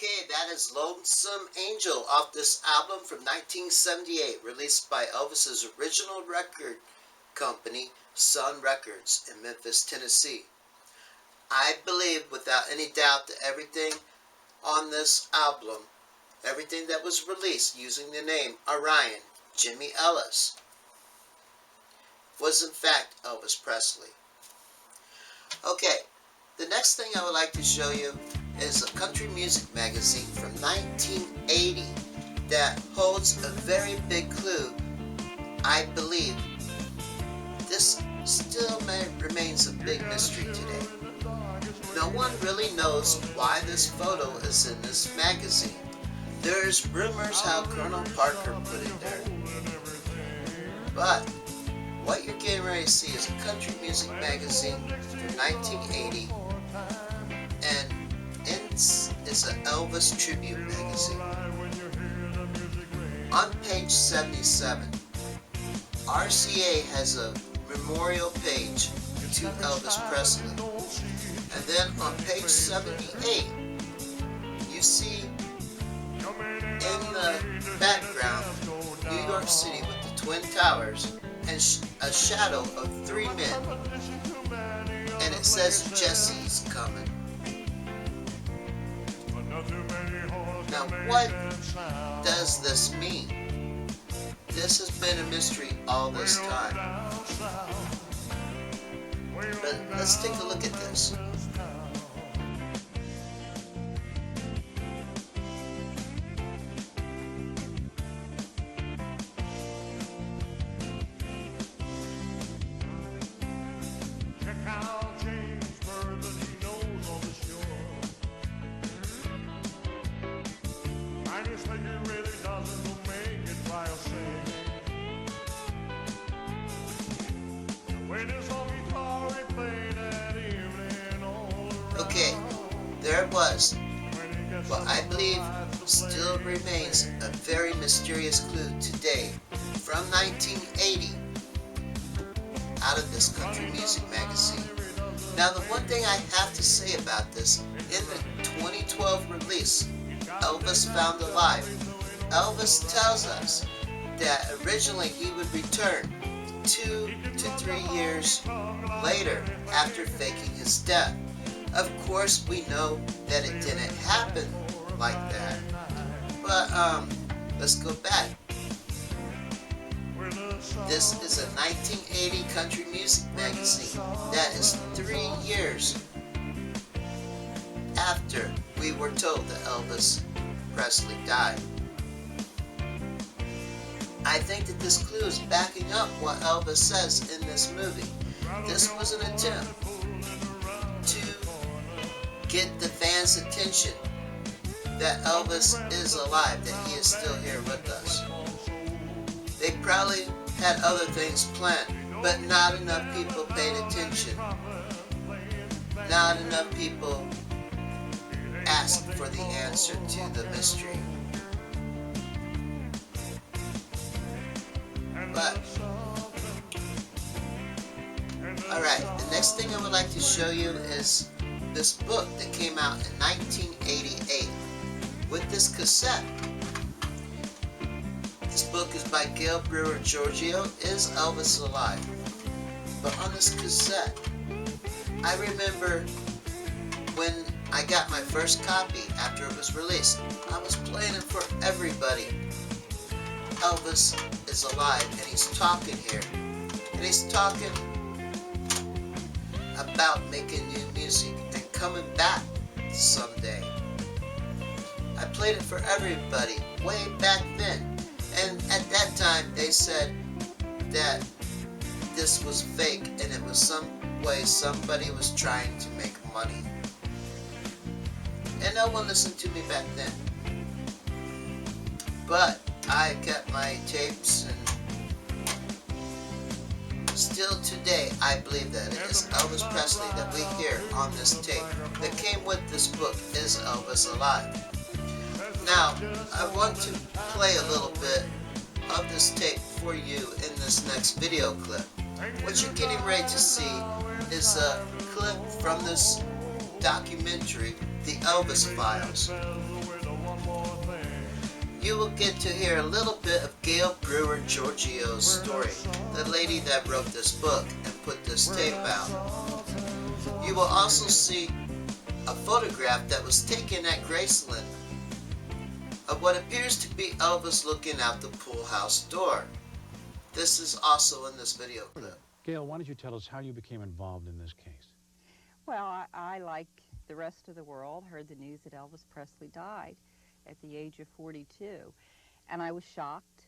Okay, that is Lonesome Angel off this album from 1978, released by Elvis's original record company, Sun Records, in Memphis, Tennessee. I believe without any doubt that everything on this album, everything that was released using the name Orion, Jimmy Ellis, was in fact Elvis Presley. Okay, the next thing I would like to show you is a country music magazine from 1980 that holds a very big clue. I believe this still remains a big mystery today. No one really knows why this photo is in this magazine. There's rumors how Colonel Parker put it there. But what you're getting ready to see is a country music magazine from 1980, and it's an Elvis tribute magazine. On page 77, RCA has a memorial page to Elvis Presley. And then on page 78, you see in the background New York City with the Twin Towers and a shadow of 3 men. And it says Jesse's coming. Now what does this mean? This has been a mystery all this time. But let's take a look at this. Okay, there it was. What I believe still remains a very mysterious clue today from 1980 out of this country music magazine. Now the one thing I have to say about this, in the 2012 release, Elvis Found Alive, Elvis tells us that originally he would return 2 to 3 years later after faking his death. Of course, we know that it didn't happen like that. But let's go back. This is a 1980 country music magazine that is 3 years after we were told that Elvis Presley died. I think that this clue is backing up what Elvis says in this movie. This was an attempt to get the fans' attention that Elvis is alive, that he is still here with us. They probably had other things planned, but not enough people paid attention. Not enough people asked for the answer to the mystery. But, alright, the next thing I would like to show you is this book that came out in 1988 with this cassette. This book is by Gail Brewer Giorgio, Is Elvis Alive? But on this cassette, I remember when I got my first copy after it was released, I was playing it for everybody. Elvis is alive, and he's talking here. And he's talking about making new music and coming back someday. I played it for everybody way back then. And at that time, they said that this was fake and it was some way somebody was trying to make money. And no one listened to me back then. But I kept my tapes, and still today I believe that it is Elvis Presley that we hear on this tape that came with this book, Is Elvis Alive? Now, I want to play a little bit of this tape for you in this next video clip. What you're getting ready to see is a clip from this documentary, The Elvis Files. You will get to hear a little bit of Gail Brewer Giorgio's story, the lady that wrote this book and put this tape out. You will also see a photograph that was taken at Graceland of what appears to be Elvis looking out the pool house door. This is also in this video clip. Gail, why don't you tell us how you became involved in this case? Well, I like the rest of the world, heard the news that Elvis Presley died at the age of 42, and I was shocked.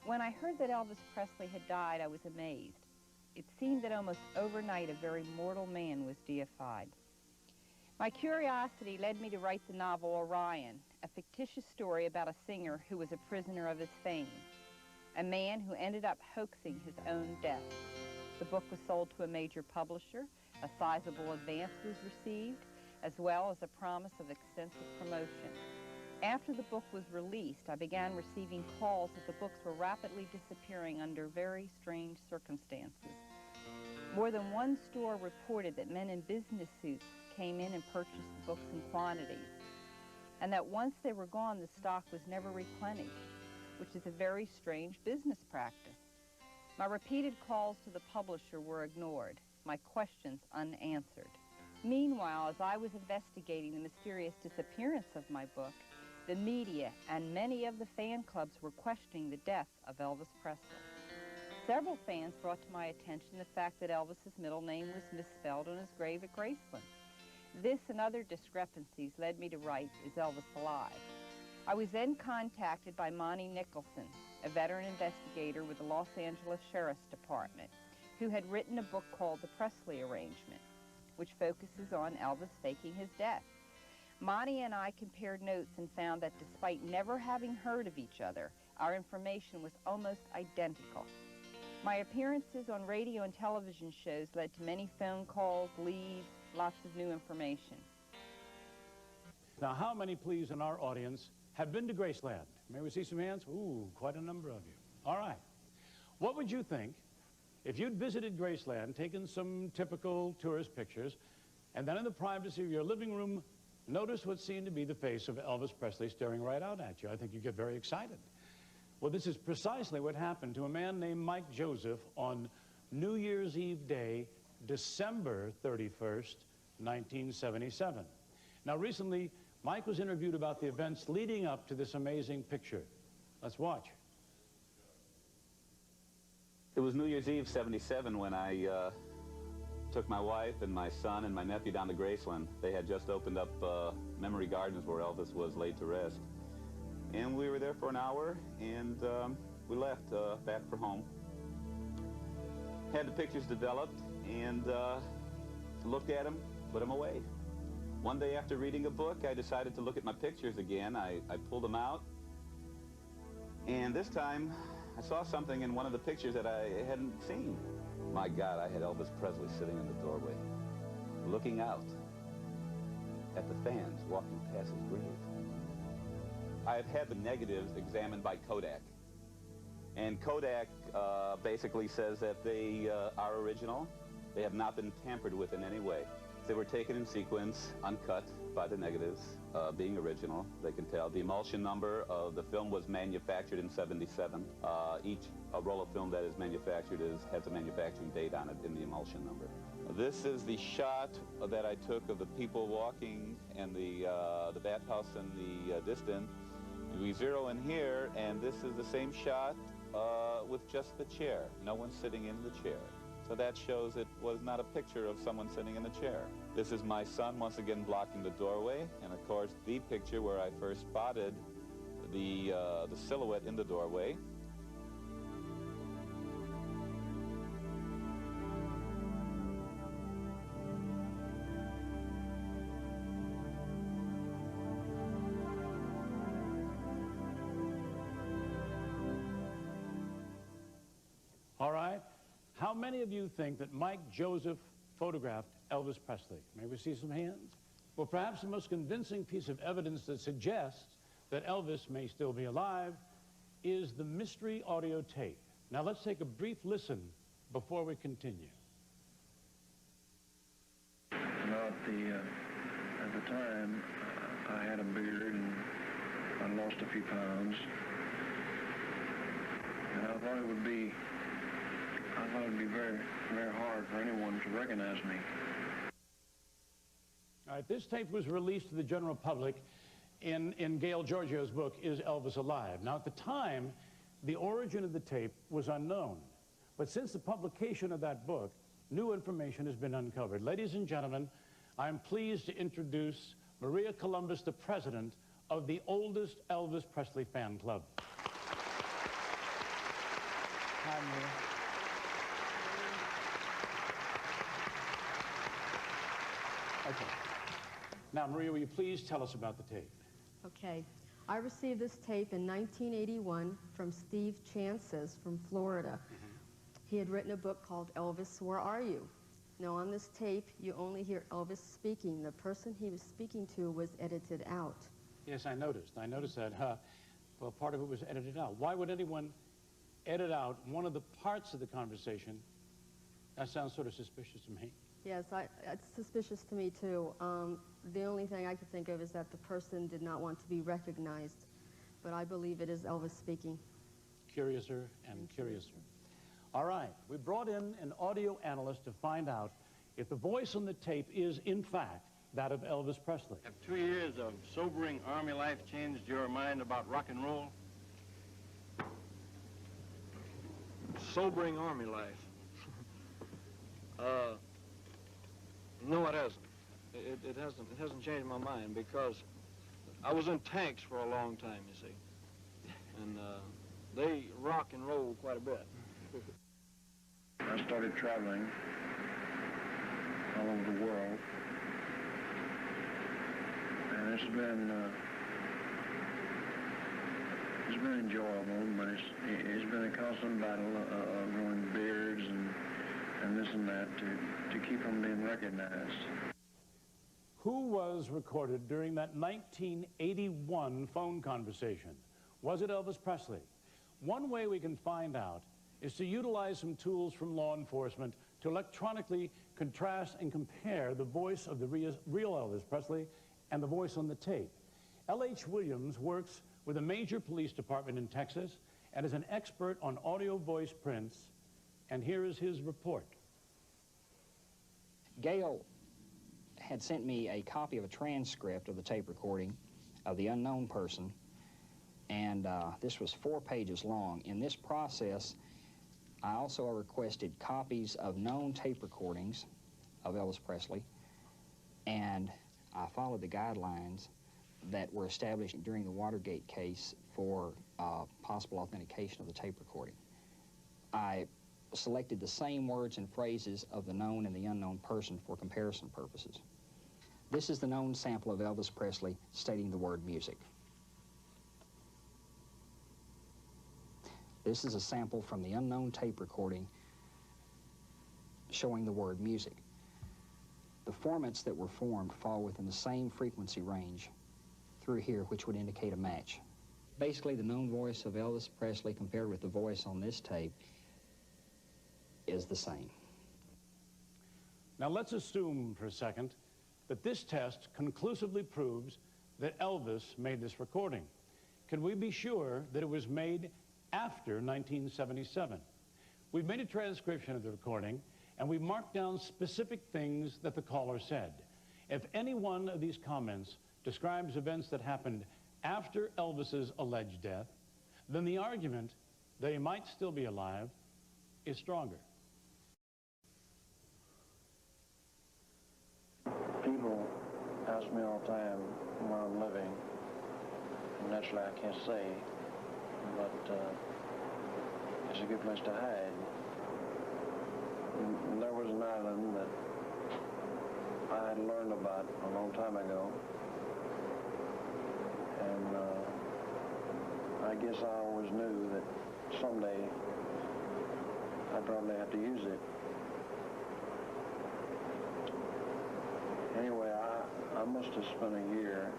When I heard that Elvis Presley had died, I was amazed. It seemed that almost overnight a very mortal man was deified. My curiosity led me to write the novel Orion, a fictitious story about a singer who was a prisoner of his fame, a man who ended up hoaxing his own death. The book was sold to a major publisher, a sizable advance was received, as well as a promise of extensive promotion. After the book was released, I began receiving calls that the books were rapidly disappearing under very strange circumstances. More than one store reported that men in business suits came in and purchased the books in quantities, and that once they were gone, the stock was never replenished, which is a very strange business practice. My repeated calls to the publisher were ignored, my questions unanswered. Meanwhile, as I was investigating the mysterious disappearance of my book, the media and many of the fan clubs were questioning the death of Elvis Presley. Several fans brought to my attention the fact that Elvis's middle name was misspelled on his grave at Graceland. This and other discrepancies led me to write Is Elvis Alive? I was then contacted by Monty Nicholson, a veteran investigator with the Los Angeles Sheriff's Department, who had written a book called The Presley Arrangement, which focuses on Elvis faking his death. Monty and I compared notes and found that despite never having heard of each other, our information was almost identical. My appearances on radio and television shows led to many phone calls, leads, lots of new information. Now, how many, please, in our audience have been to Graceland? May we see some hands? Ooh, quite a number of you. All right. What would you think if you'd visited Graceland, taken some typical tourist pictures, and then in the privacy of your living room, notice what seemed to be the face of Elvis Presley staring right out at you? I think you'd get very excited. Well, this is precisely what happened to a man named Mike Joseph on New Year's Eve day, December 31st, 1977. Now, recently, Mike was interviewed about the events leading up to this amazing picture. Let's watch. It was New Year's Eve, 77, when I took my wife and my son and my nephew down to Graceland. They had just opened up Memory Gardens where Elvis was laid to rest. And we were there for an hour, and we left back for home. Had the pictures developed, and looked at them, put them away. One day after reading a book, I decided to look at my pictures again. I pulled them out, and this time I saw something in one of the pictures that I hadn't seen. My God, I had Elvis Presley sitting in the doorway, looking out at the fans walking past his grave. I've had the negatives examined by Kodak. And Kodak basically says that they are original. They have not been tampered with in any way. They were taken in sequence, uncut by the negatives, being original, they can tell. The emulsion number of the film was manufactured in 77. Each roll of film that is manufactured has a manufacturing date on it in the emulsion number. This is the shot that I took of the people walking and the bathhouse in the distance. We zero in here, and this is the same shot with just the chair. No one sitting in the chair. So that shows it was not a picture of someone sitting in the chair. This is my son once again blocking the doorway, and of course the picture where I first spotted the silhouette in the doorway. All right. How many of you think that Mike Joseph photographed Elvis Presley? May we see some hands? Well, perhaps the most convincing piece of evidence that suggests that Elvis may still be alive is the mystery audio tape. Now, let's take a brief listen before we continue. You know, at the time, I had a beard and I lost a few pounds. And I thought it would be very, very hard for anyone to recognize me. All right, this tape was released to the general public in Gail Giorgio's book, Is Elvis Alive? Now, at the time, the origin of the tape was unknown. But since the publication of that book, new information has been uncovered. Ladies and gentlemen, I'm pleased to introduce Maria Columbus, the president of the oldest Elvis Presley fan club. Hi, Maria. Okay. Now, Maria, will you please tell us about the tape? Okay. I received this tape in 1981 from Steve Chances from Florida. He had written a book called Elvis, Where Are You? Now, on this tape, you only hear Elvis speaking. The person he was speaking to was edited out. Yes, I noticed. I noticed that. Well, part of it was edited out. Why would anyone edit out one of the parts of the conversation? That sounds sort of suspicious to me. Yes, it's suspicious to me, too. The only thing I could think of is that the person did not want to be recognized. But I believe it is Elvis speaking. Curiouser and curiouser. All right, we brought in an audio analyst to find out if the voice on the tape is, in fact, that of Elvis Presley. Have 2 years of sobering Army life changed your mind about rock and roll? Sobering Army life. No, it hasn't. It hasn't changed my mind because I was in tanks for a long time, you see. And they rock and roll quite a bit. I started traveling all over the world. And it's been enjoyable, but it's been a constant battle of growing beards and this and that to keep from being recognized. Who was recorded during that 1981 phone conversation? Was it Elvis Presley? One way we can find out is to utilize some tools from law enforcement to electronically contrast and compare the voice of the real Elvis Presley and the voice on the tape. L.H. Williams works with a major police department in Texas and is an expert on audio voice prints, and here is his report. Gail had sent me a copy of a transcript of the tape recording of the unknown person, and this was 4 pages long. In this process, I also requested copies of known tape recordings of Elvis Presley, and I followed the guidelines that were established during the Watergate case for possible authentication of the tape recording. I selected the same words and phrases of the known and the unknown person for comparison purposes. This is the known sample of Elvis Presley stating the word music. This is a sample from the unknown tape recording showing the word music. The formats that were formed fall within the same frequency range through here, which would indicate a match. Basically, the known voice of Elvis Presley compared with the voice on this tape is the same. Now let's assume for a second that this test conclusively proves that Elvis made this recording. Can we be sure that it was made after 1977? We've made a transcription of the recording, and we marked down specific things that the caller said. If any one of these comments describes events that happened after Elvis's alleged death, then the argument that he might still be alive is stronger. People ask me all the time where I'm living, and naturally I can't say, but it's a good place to hide. And there was an island that I had learned about a long time ago, and I guess I always knew that someday I'd probably have to use it. Anyway, I must have spent a year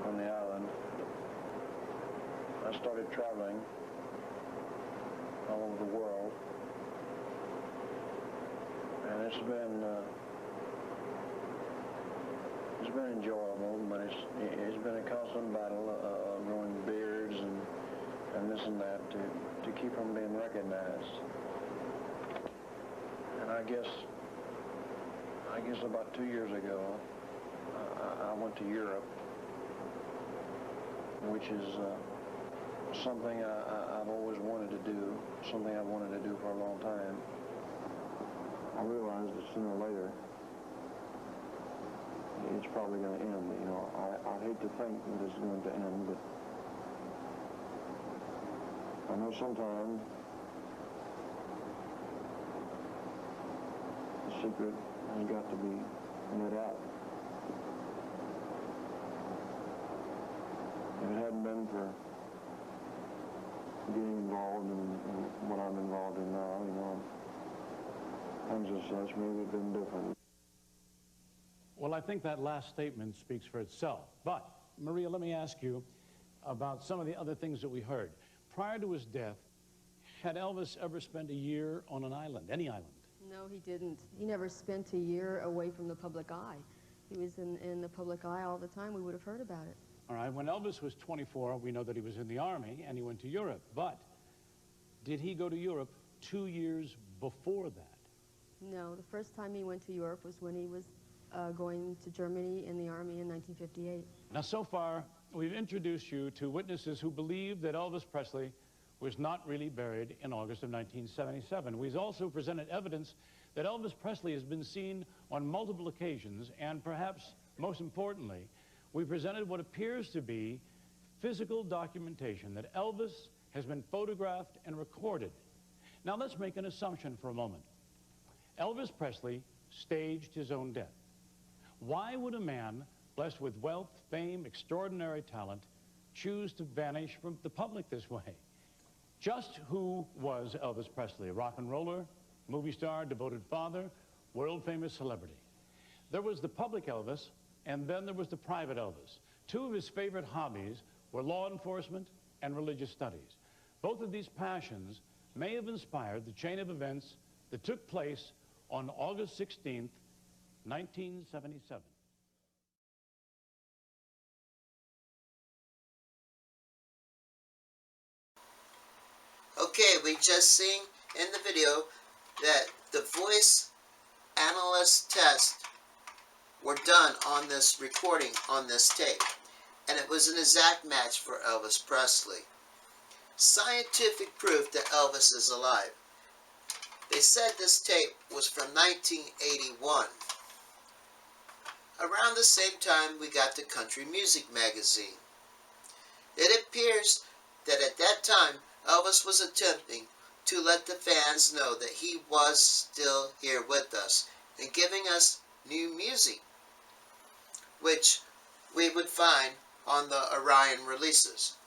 on the island. I started traveling all over the world, and it's been it's been enjoyable, but it's been a constant battle growing beards and this and that to keep from being recognized. And I guess about 2 years ago, I went to Europe, which is something I've always wanted to do, something I've wanted to do for a long time. I realized that sooner or later, it's probably going to end. You know, I hate to think that it's going to end, but I know sometime the secret has got to be let out. If it hadn't been for getting involved in what I'm involved in now, you know, things as such, maybe it'd been different. Well, I think that last statement speaks for itself. But, Maria, let me ask you about some of the other things that we heard. Prior to his death, had Elvis ever spent a year on an island, any island? No, he didn't. He never spent a year away from the public eye. He was in the public eye all the time. We would have heard about it. All right, when Elvis was 24, we know that he was in the Army and he went to Europe. But did he go to Europe 2 years before that? No, the first time he went to Europe was when he was going to Germany in the Army in 1958. Now, so far, we've introduced you to witnesses who believe that Elvis Presley was not really buried in August of 1977. We've also presented evidence that Elvis Presley has been seen on multiple occasions, and perhaps most importantly, we presented what appears to be physical documentation that Elvis has been photographed and recorded. Now, let's make an assumption for a moment. Elvis Presley staged his own death. Why would a man blessed with wealth, fame, extraordinary talent choose to vanish from the public this way? Just who was Elvis Presley? A rock and roller, movie star, devoted father, world-famous celebrity. There was the public Elvis, and then there was the private Elvis. Two of his favorite hobbies were law enforcement and religious studies. Both of these passions may have inspired the chain of events that took place on August 16th, 1977. Okay, we just seen in the video that the voice analyst tests were done on this recording, on this tape, and it was an exact match for Elvis Presley. Scientific proof that Elvis is alive. They said this tape was from 1981. Around the same time we got the Country Music magazine. It appears that at that time Elvis was attempting to let the fans know that he was still here with us and giving us new music, which we would find on the Orion releases.